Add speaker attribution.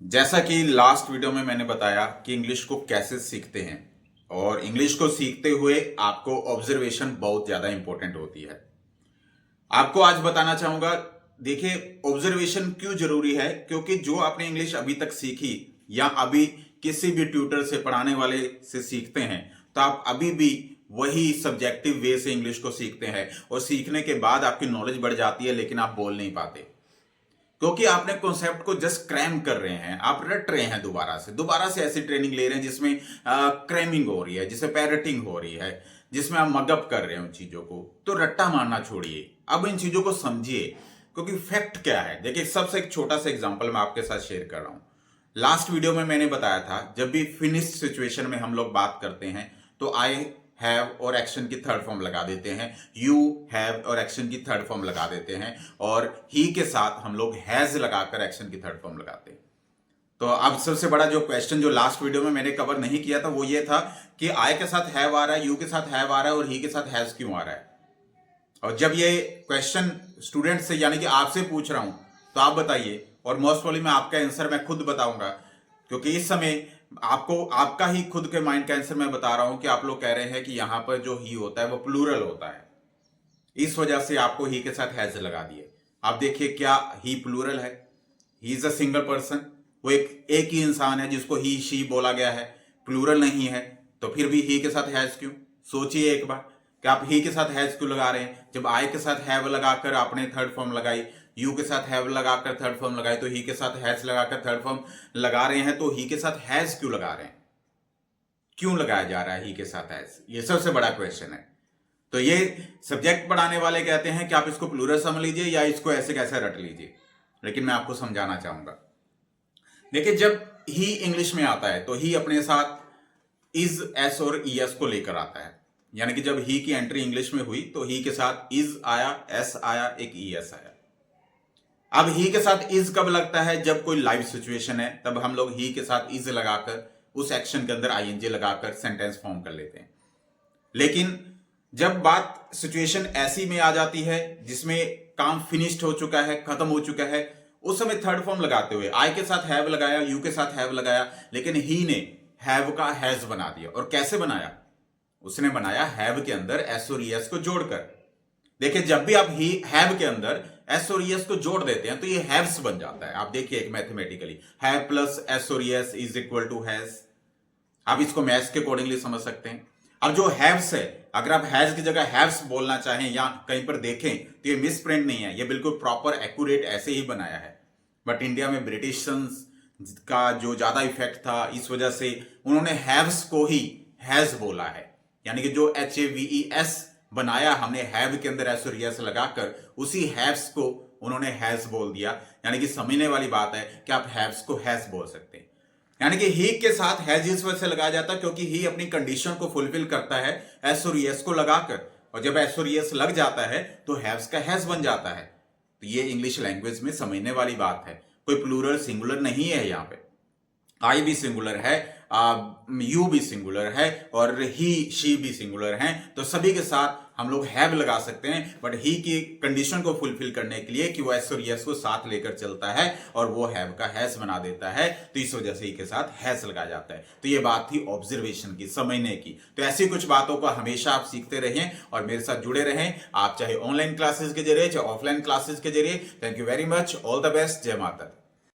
Speaker 1: जैसा कि last video में मैंने बताया कि इंग्लिश को कैसे सीखते हैं और इंग्लिश को सीखते हुए आपको ऑब्जर्वेशन बहुत ज्यादा इंपॉर्टेंट होती है। आपको आज बताना चाहूंगा, देखिए ऑब्जर्वेशन क्यों जरूरी है, क्योंकि जो आपने इंग्लिश अभी तक सीखी या अभी किसी भी ट्यूटर से पढ़ाने वाले से सीखते हैं तो आप अभी भी वही सब्जेक्टिव वे से इंग्लिश को सीखते हैं और सीखने के बाद आपकी नॉलेज बढ़ जाती है, लेकिन आप बोल नहीं पाते क्योंकि आपने कॉन्सेप्ट को जस्ट क्रैम कर रहे हैं, आप रट रहे हैं, दोबारा से ऐसी ट्रेनिंग ले रहे हैं जिसमें क्रैमिंग हो रही है, जिसमें पैरटिंग हो रही है, जिसमें आप मगअप कर रहे हैं उन चीजों को। तो रट्टा मारना छोड़िए, अब इन चीजों को समझिए क्योंकि फैक्ट क्या है। देखिए सबसे एक छोटा सा एग्जांपल मैं आपके साथ शेयर कर रहा हूं। लास्ट वीडियो में मैंने बताया था, जब भी फिनिश्ड सिचुएशन में हम लोग बात करते हैं तो आई हैव और एक्शन की थर्ड फॉर्म लगा देते हैं, यू हैव और एक्शन की थर्ड फॉर्म लगा देते हैं, और ही के साथ हम लोग हैज लगाकर एक्शन की थर्ड फॉर्म लगाते हैं। तो अब सबसे बड़ा जो क्वेश्चन जो लास्ट वीडियो में मैंने कवर नहीं किया था वो ये था कि आई के साथ हैव आ रहा है, यू के साथ हैव आ रहा है और ही के साथ हैज क्यों आ रहा है। और जब ये क्वेश्चन स्टूडेंट से यानी कि आपसे पूछ रहा हूं तो आप बताइए, और मोस्ट प्रोबेबली मैं आपका आंसर मैं खुद बताऊंगा क्योंकि इस समय आपको आपका ही खुद के माइंड का आंसर मैं बता रहा हूं कि आप लोग कह रहे हैं कि यहां पर जो ही होता है वो प्लूरल होता है, इस वजह से आपको ही के साथ हैज लगा दिए। आप देखिए क्या ही प्लूरल है? He is a single person, वो एक ही इंसान है जिसको ही शी बोला गया है, प्लूरल नहीं है, तो फिर भी ही के साथ हैज क्यों? सोचिए एक बार कि आप ही के साथ हैज क्यों लगा रहे हैं। जब आई के साथ हैव लगाकर आपने थर्ड फॉर्म लगाई, यू के साथ हैव लगाकर थर्ड फॉर्म लगाई, तो ही के साथ हैज लगाकर थर्ड फॉर्म लगा रहे हैं, तो ही के साथ हैज क्यों लगा रहे हैं? क्यों लगाया जा रहा है ही के साथ हैज? ये सबसे बड़ा क्वेश्चन है। तो ये सब्जेक्ट पढ़ाने वाले कहते हैं कि आप इसको प्लूरल समझ लीजिए या इसको ऐसे कैसे रट लीजिए, लेकिन मैं आपको समझाना चाहूंगा। देखिए जब ही इंग्लिश में आता है तो ही अपने साथ इज, एस और ईएस को लेकर आता है, यानी कि जब ही की एंट्री इंग्लिश में हुई तो ही के साथ इज आया, एस आया, एक ईएस आया। अब ही के साथ इज कब लगता है? जब कोई लाइव सिचुएशन है तब हम लोग ही के साथ इज लगाकर उस एक्शन के अंदर आईएनजी लगाकर सेंटेंस फॉर्म कर लेते हैं। लेकिन जब बात सिचुएशन ऐसी में आ जाती है जिसमें काम फिनिश्ड हो चुका है, खत्म हो चुका है, उस समय थर्ड फॉर्म लगाते हुए आई के साथ हैव लगाया, यू के साथ हैव लगाया, लेकिन ही ने हैव का हैज बना दिया। और कैसे बनाया? उसने बनाया हैव के अंदर एस और ईएस को जोड़कर। देखिए जब भी आप ही हैव के अंदर एस और ईएस को जोड़ देते हैं तो ये हैव्स बन जाता है। आप देखिए एक मैथमेटिकली हैव प्लस एस और ES is equal to has. आप इसको मैथ्स के अकॉर्डिंगली समझ सकते हैं। अब जो हैव्स है, अगर आप हैज की जगह हैव्स बोलना चाहें या कहीं पर देखें तो ये मिस प्रिंट नहीं है, ये बिल्कुल प्रॉपर एक्यूरेट ऐसे ही बनाया है। बट इंडिया में ब्रिटिशंस का जो ज्यादा इफेक्ट था, इस वजह से उन्होंने हैव्स को ही हैज बोला है, यानी कि जो HAVES बनाया हमने हैव के अंदर एस और एस लगाकर, उसी हैव्स को उन्होंने हैज बोल दिया। यानी कि समझने वाली बात है कि आप हैव्स को हैज बोल सकते हैं। यानी कि ही के साथ हैज इस वजह से लगाया जाता है क्योंकि ही अपनी कंडीशन को फुलफिल करता है एस और एस को लगाकर, और जब एस और एस लग जाता है तो हैव्स का हैज बन जाता है। तो ये इंग्लिश लैंग्वेज में समझने वाली बात है, कोई प्लूरल सिंगुलर नहीं है। यहाँ पे आई भी सिंगुलर है, यू भी सिंगुलर है और ही शी भी सिंगुलर हैं, तो सभी के साथ हम लोग हैव लगा सकते हैं। बट ही की कंडीशन को फुलफिल करने के लिए कि वो एस और यस को साथ लेकर चलता है और वो हैव का हैज बना देता है, तो इस वजह से ही के साथ हैज लगाया जाता है। तो ये बात थी ऑब्जर्वेशन की, समझने की। तो ऐसी कुछ बातों को हमेशा आप सीखते रहें और मेरे साथ जुड़े रहें, आप चाहे ऑनलाइन क्लासेस के जरिए चाहे ऑफलाइन क्लासेस के जरिए। Thank you very much, all the best, जय माता दी।